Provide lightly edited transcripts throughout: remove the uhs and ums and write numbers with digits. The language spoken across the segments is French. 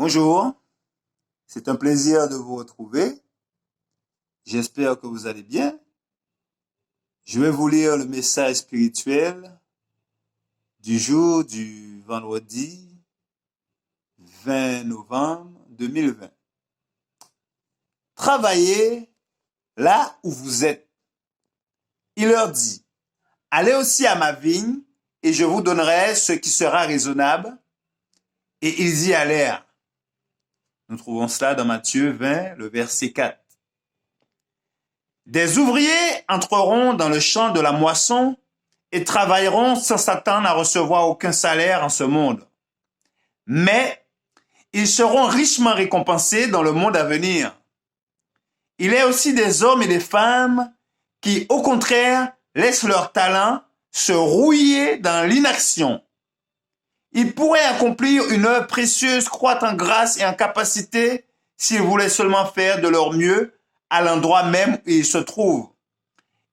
Bonjour, c'est un plaisir de vous retrouver. J'espère que vous allez bien. Je vais vous lire le message spirituel du jour du vendredi 20 novembre 2020. Travaillez là où vous êtes. Il leur dit, allez aussi à ma vigne et je vous donnerai ce qui sera raisonnable. Et ils y allèrent. Nous trouvons cela dans Matthieu 20, le verset 4. Des ouvriers entreront dans le champ de la moisson et travailleront sans s'attendre à recevoir aucun salaire en ce monde. Mais ils seront richement récompensés dans le monde à venir. Il y a aussi des hommes et des femmes qui, au contraire, laissent leur talent se rouiller dans l'inaction. Ils pourraient accomplir une œuvre précieuse, croître en grâce et en capacité s'ils voulaient seulement faire de leur mieux à l'endroit même où ils se trouvent.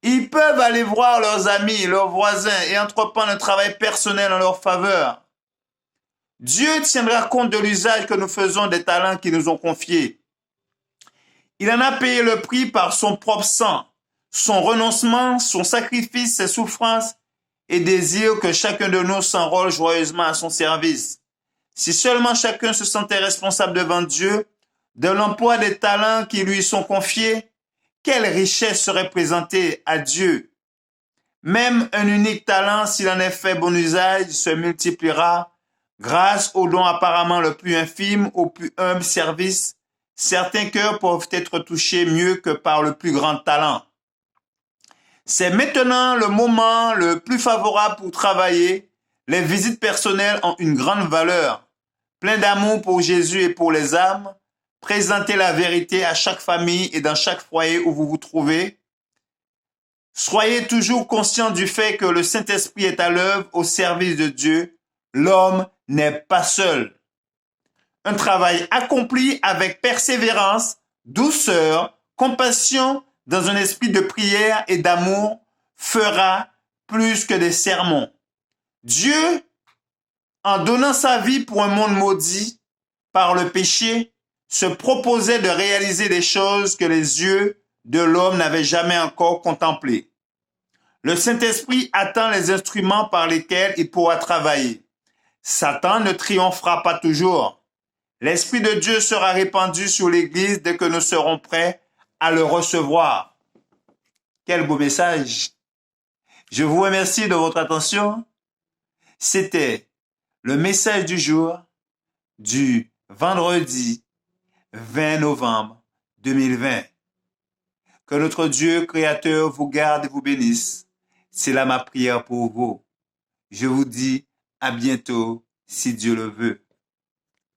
Ils peuvent aller voir leurs amis, leurs voisins et entreprendre un travail personnel en leur faveur. Dieu tiendra compte de l'usage que nous faisons des talents qu'il nous ont confiés. Il en a payé le prix par son propre sang, son renoncement, son sacrifice, ses souffrances et désire que chacun de nous s'enrôle joyeusement à son service. Si seulement chacun se sentait responsable devant Dieu de l'emploi des talents qui lui sont confiés, quelle richesse serait présentée à Dieu. Même un unique talent, s'il en est fait bon usage, se multipliera grâce au don apparemment le plus infime, au plus humble service. Certains cœurs peuvent être touchés mieux que par le plus grand talent. C'est maintenant le moment le plus favorable pour travailler. Les visites personnelles ont une grande valeur. Plein d'amour pour Jésus et pour les âmes, présentez la vérité à chaque famille et dans chaque foyer où vous vous trouvez. Soyez toujours conscients du fait que le Saint-Esprit est à l'œuvre au service de Dieu. L'homme n'est pas seul. Un travail accompli avec persévérance, douceur, compassion, dans un esprit de prière et d'amour, fera plus que des sermons. Dieu, en donnant sa vie pour un monde maudit par le péché, se proposait de réaliser des choses que les yeux de l'homme n'avaient jamais encore contemplées. Le Saint-Esprit attend les instruments par lesquels il pourra travailler. Satan ne triomphera pas toujours. L'Esprit de Dieu sera répandu sur l'Église dès que nous serons prêts à le recevoir. Quel beau message! Je vous remercie de votre attention. C'était le message du jour du vendredi 20 novembre 2020. Que notre Dieu créateur vous garde et vous bénisse. C'est là ma prière pour vous. Je vous dis à bientôt si Dieu le veut.